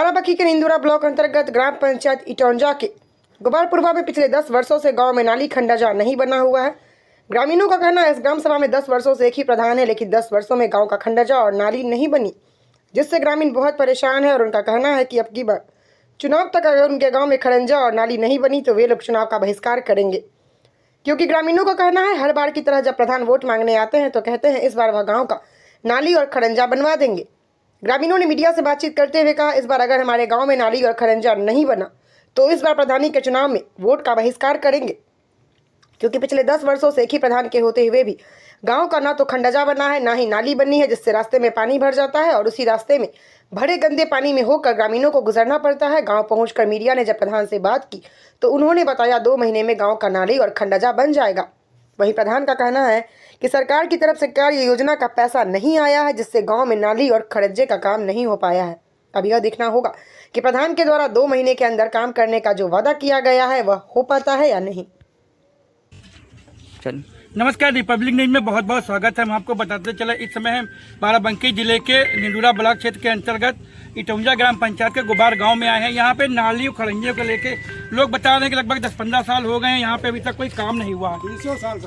बाराबंकी के निंदुरा ब्लॉक अंतर्गत ग्राम पंचायत इटौंजा के गोपालपुरवा में पिछले 10 वर्षों से गांव में नाली खंडाजा नहीं बना हुआ है। ग्रामीणों का कहना है इस ग्राम सभा में 10 वर्षों से एक ही प्रधान है, लेकिन 10 वर्षों में गांव का खंडाजा और नाली नहीं बनी, जिससे ग्रामीण बहुत परेशान है। और उनका कहना है कि अब की बार चुनाव तक अगर उनके गाँव में खंडाजा और नाली नहीं बनी तो वे लोग चुनाव का बहिष्कार करेंगे, क्योंकि ग्रामीणों का कहना है हर बार की तरह जब प्रधान वोट मांगने आते हैं तो कहते हैं इस बार वह गाँव का नाली और खंडाजा बनवा देंगे। ग्रामीणों ने मीडिया से बातचीत करते हुए कहा इस बार अगर हमारे गांव में नाली और खंडाजा नहीं बना तो इस बार प्रधानी के चुनाव में वोट का बहिष्कार करेंगे, क्योंकि पिछले 10 वर्षों से एक ही प्रधान के होते हुए भी गांव का ना तो खंडाजा बना है ना ही नाली बनी है, जिससे रास्ते में पानी भर जाता है और उसी रास्ते में भरे गंदे पानी में होकर ग्रामीणों को गुजरना पड़ता है। गाँव पहुँचकर मीडिया ने जब प्रधान से बात की तो उन्होंने बताया 2 महीने में गाँव का नाली और खंडाजा बन जाएगा। वहीं प्रधान का कहना है कि सरकार की तरफ से कार्य योजना का पैसा नहीं आया है, जिससे गांव में नाली और खंडाजे का काम नहीं हो पाया है। अब यह देखना होगा कि प्रधान के द्वारा 2 महीने के अंदर काम करने का जो वादा किया गया है वह हो पाता है या नहीं। नमस्कार, रिपब्लिक न्यूज में बहुत बहुत स्वागत है। हम आपको बताते चले इस समय हम बाराबंकी जिले के निंदुरा ब्लॉक क्षेत्र के अंतर्गत इटौंजा ग्राम पंचायत के गुबार गांव में आए हैं। यहाँ पे नाली और खंडाजे को लेके लोग बता रहे हैं कि लगभग 10-15 साल हो गए हैं, यहाँ पे अभी तक कोई काम नहीं हुआ। 200 साल।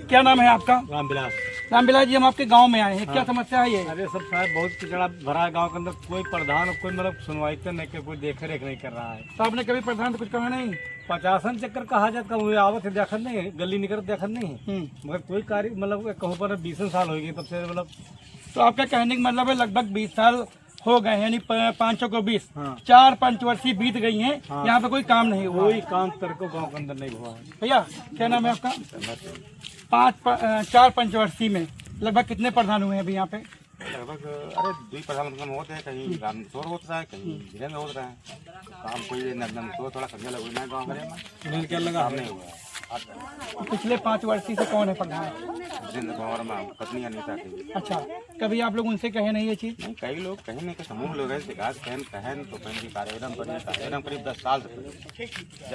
क्या नाम है आपका? रामविलास। रामविलास जी, हम आपके गाँव में आए हैं। क्या समस्या है ये? अरे सब साहब बहुत कचरा भरा है गाँव के अंदर, कोई प्रधान कोई मतलब सुनवाई तो नहीं, कोई देख रेख नहीं कर रहा है। तो आपने कभी प्रधान से कुछ कहा नहीं? 50 चक्कर कहा जाता है, आवत है देखत नहीं, गली निकल देखत नहीं, मगर कोई कार्य मतलब कहो पर 20 साल हो गए तब से मतलब। तो आपका कहने का मतलब है लगभग 20 साल हो गए, यानी 500 को 20, हाँ। 4 पंचवर्षीय बीत गई हैं। हाँ। यहाँ पे कोई काम नहीं हुआ। कोई काम तेरे को गाँव के अंदर नहीं हुआ है। भैया क्या नाम है आपका? 4 पंचवर्षीय में लगभग कितने प्रधान हुए हैं अभी यहाँ पे? लगभग अरे 2 प्रधान होते हैं, कहीं रामेश्वर होता है, कहीं जिले में होता है काम। कोई नंदन तो थोड़ा खर्चा लगा है गाँव में, क्या लगा नहीं हुआ है। पिछले 5 वर्षीय से कौन है प्रधान? पत्नी अनीता की। अच्छा, कभी आप लोग उनसे कहे नहीं ये चीज? नहीं, कई लोग कहीं नहीं के समूह लोग हैं, शिकायत कहन तो कहीं कार्यक्रम करीब 10 साल से।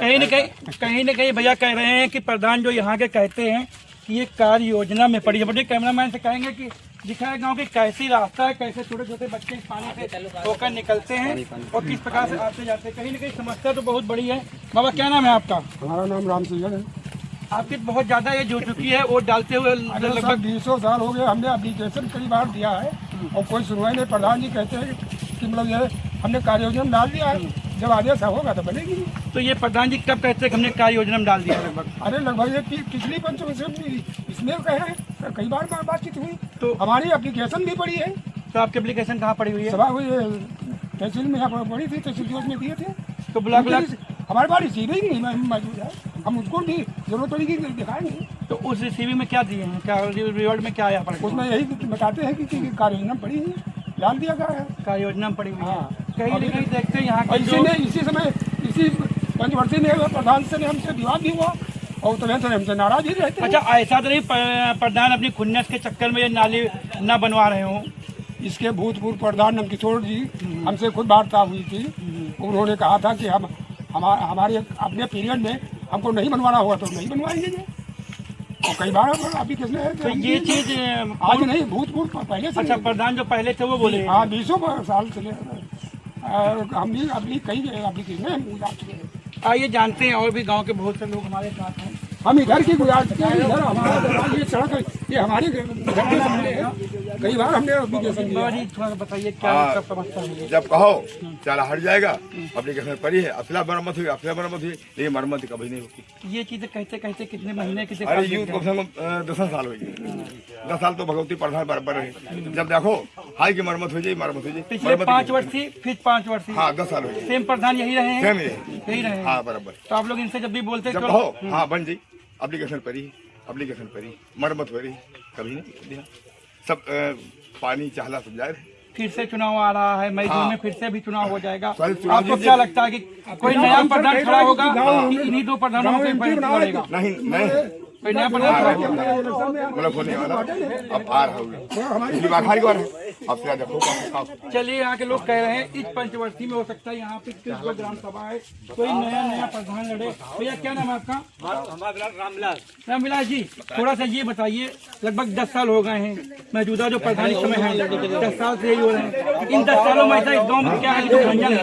कहीं न कहीं भैया कह रहे हैं कि प्रधान जो यहाँ के कहते हैं कि ये कार्य योजना में पड़ी है। बड़े कैमरामैन से कहेंगे कि दिखाए गांव के कैसी रास्ता है, कैसे छोटे छोटे बच्चे इस पानी से होकर निकलते हैं और किस प्रकार से आते जाते हैं। कहीं न कहीं समस्या तो बहुत बड़ी है। बाबा क्या नाम है आपका? हमारा नाम राम सिंह है। आपकी बहुत ज्यादा एज हो चुकी है, वोट डालते हुए लगभग 200 साल हो गए। हमने एप्लीकेशन कई बार दिया है और कोई सुनवाई नहीं। प्रधान जी कहते हैं कि मतलब ये हमने कार्य योजना में डाल दिया है, जब आदेश होगा तो बनेगी। तो ये प्रधान जी कब कहते हैं कि हमने कार्य योजना में डाल दिया? लगभग अरे लगभग ये पिछली पंचवर्षीय इसमें कहे कई बार बातचीत हुई, तो हमारी एप्लीकेशन भी पड़ी है। तो आपकी एप्लीकेशन कहाँ पड़ी हुई है? सभा हुई तहसील में यहाँ पड़ी थी, तहसील में दिए थे। तो ब्लॉक हमारे पास रिसीव ही नहीं मौजूद है, हम उसको भी जरूरत पड़ेगी दिखाए नहीं। तो उस रिसीवी में क्या दिए हैं? क्या रिवॉर्ड में क्या आया? उसमें यही बताते हैं कि कार्य योजना पड़ी है, डाल दिया गया है। कार्य योजना में पड़ी हुई है। हाँ। कहीं न कहीं देखते हैं यहाँ के इसी समय इसी पंचवर्षीय में प्रधान से हमसे विवाद भी हुआ और तभी से हमसे नाराज ही रहते हैं। अच्छा, ऐसा तो नहीं प्रधान अपनी खुन्नस के चक्कर में ये नाली न बनवा रहे हो? इसके भूतपूर्व प्रधान नंदकिशोर जी हमसे खुद वार्ता हुई थी। उन्होंने कहा था कि हमारे अपने पीरियड में हमको नहीं बनवाना होगा तो नहीं बनवाएंगे। और कई बार अभी किसने तो ये चीज आज नहीं, भूतपूर्व पहले से। अच्छा, प्रधान जो पहले थे वो बोले? हाँ, 20 साल से हम भी अपनी कई किसने। आइए जानते हैं, और भी गांव के बहुत से लोग हमारे साथ हैं। हम इधर की गुजारते हैं, इधर हमारा ये सड़क ये हमारे घर के सामने है। कई बार हमने एप्लीकेशन दिया है। थोड़ा बताइए क्या सब समस्या है? जब कहो चला हट जाएगा, एप्लीकेशन पड़ी है, असला मरम्मत हुई, लेकिन मरम्मत कभी नहीं होती। ये चीजें कहते कहते कितने महीने की? अरे यूथ कम से कम 10 साल हो गए। 10 साल तो भगवती प्रधान बराबर रहे। जब देखो हाई की मरम्मत हो जाए, पिछले 5 वर्षीय फिर 5 वर्षीय। हाँ, 10 साल हो गए। सेम प्रधान यही रहे हैं? सेम यही रहे हैं। हाँ, बराबर। तो आप लोग इनसे जब भी बोलते जब कहो हाँ बन जाई, एप्लीकेशन परी मरम्मत हो रही, कभी नहीं दिया। सब पानी चाहला सब जाए। फिर से चुनाव आ रहा है, मई जून में फिर से भी चुनाव हो जाएगा। आपको क्या लगता है कि कोई नया प्रधान खड़ा होगा कि इन्हीं 2 प्रधानों से पड़ेगा? नहीं, कोई नया प्रधान मतलब होने वाला अब आ रहा होगा पिछली बार हार गया है अब से देखो चलिए यहाँ के लोग कह रहे हैं इस पंचवर्षीय में हो सकता है यहाँ पे जो ग्राम सभा है कोई नया प्रधान लड़े। भैया क्या नाम है आपका? रामविलास जी, थोड़ा सा ये बताइए, लगभग 10 साल हो गए हैं मौजूदा जो प्रधान इस समय है, 10 साल से यही हो रहे हैं। इन 10 सालों में ऐसा इस गाँव में क्या है जो भंजन है?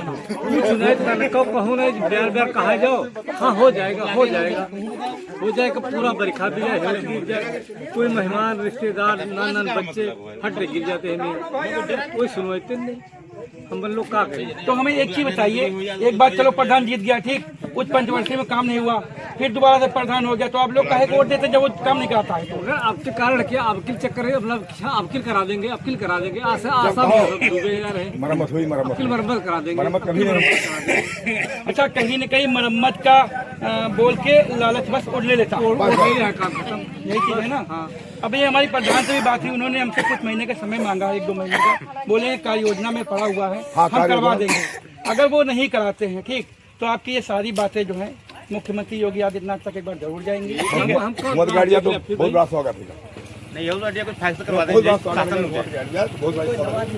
कहूँ नहीं ब्यार ब्यार कहा जाओ, हाँ हो जाएगा हो जाएगा हो जाएगा, पूरा बरखा भी जाए, हेल्थ गिर जाए, कोई मेहमान रिश्तेदार नान बच्चे हट गिर जाते हैं, नहीं कोई सुनवाते नहीं, हम लोग क्या करें। तो हमें एक चीज बताइए, एक बात चलो प्रधान जीत गया ठीक, उस पंचवर्षीय में काम नहीं हुआ, फिर दोबारा से प्रधान हो गया, तो आप लोग काहे को वोट देते जब वो काम नहीं कराता है? तो आपके कारण क्या अवकील चक्कर है, मतलब अवकील करा देंगे, अवकील करा देंगे, आशा रहे मरम्मत हुई अवकील मरम्मत करा देंगे, मरम्मत कभी नहीं। अच्छा, कहीं न कहीं मरम्मत का बोल के लालच बस उड़ ले लेता, काम खत्म। यही चीज है ना। अभी हमारी प्रधान से भी बात हुई, उन्होंने हमसे कुछ महीने का समय मांगा, 1-2 महीने का, बोले कार्य योजना में पड़ा हुआ है, हम करवा देंगे। अगर वो नहीं कराते हैं ठीक, तो आपकी ये सारी बातें जो है मुख्यमंत्री योगी आदित्यनाथ तक एक बार जरूर जाएंगे। मत गाड़ियाँ तो बहुत बड़ा स्वागत है, नहीं हो तो कुछ फैसला करवा देंगे।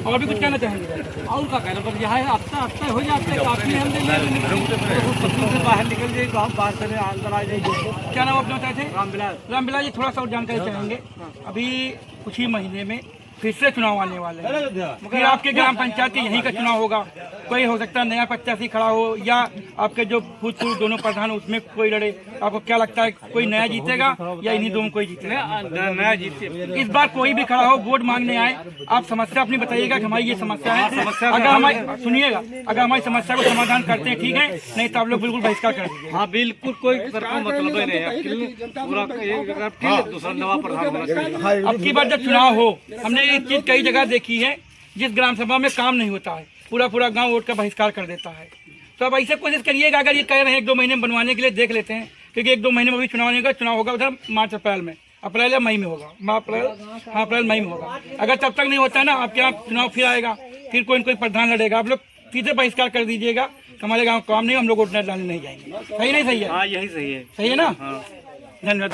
और भी कुछ कहना चाहेंगे? और का कहना पर यह है हफ्ता हो जाते हैं, काफी हम से बाहर निकल जाए, गाँव बाहर से अंदर आ जाएगी। क्या नाम अपना बताए थे? रामविलास जी, थोड़ा सा और जानकारी चाहेंगे। अभी कुछ ही महीने में फिर से चुनाव आने वाले हैं, फिर आपके ग्राम पंचायत के यहीं का चुनाव होगा, कोई हो सकता है नया प्रत्याशी खड़ा हो, या आपके जो भूतपूर्व दोनों प्रधान उसमें कोई लड़े, आपको क्या लगता है कोई नया जीतेगा या इन्हीं दोनों कोई जीतेगा? नया जीते। इस बार कोई भी खड़ा हो, वोट मांगने आए, आप समस्या अपनी बताइएगा कि हमारी ये समस्या है, अगर हमारी सुनिएगा, अगर हमारी समस्या को समाधान करते हैं ठीक है, नहीं तो आप लोग बिल्कुल बहिष्कार कर दीजिए। हाँ बिल्कुल, कोई मतलब नहीं है, पूरा दूसरा नवा प्रधान। अब की बार जब चुनाव हो, हमने एक चीज कई जगह देखी है, जिस ग्राम सभा में काम नहीं होता है पूरा गांव वोट का बहिष्कार कर देता है। तो अब ऐसे कोशिश करिएगा, अगर ये कह रहे हैं 1-2 महीने बनवाने के लिए, देख लेते हैं, क्योंकि 1-2 महीने में भी चुनाव होगा उधर मार्च अप्रैल में, अप्रैल या मई में होगा, अप्रैल मई में होगा। अगर तब तक नहीं होता है ना, आपके यहाँ चुनाव फिर आएगा, फिर कोई न कोई प्रधान लड़ेगा, आप लोग सीधे बहिष्कार कर दीजिएगा, हमारे गाँव काम नहीं, हम लोग वोट डालने नहीं जाएंगे। सही नहीं सही है? हाँ यही सही है। सही है ना। धन्यवाद।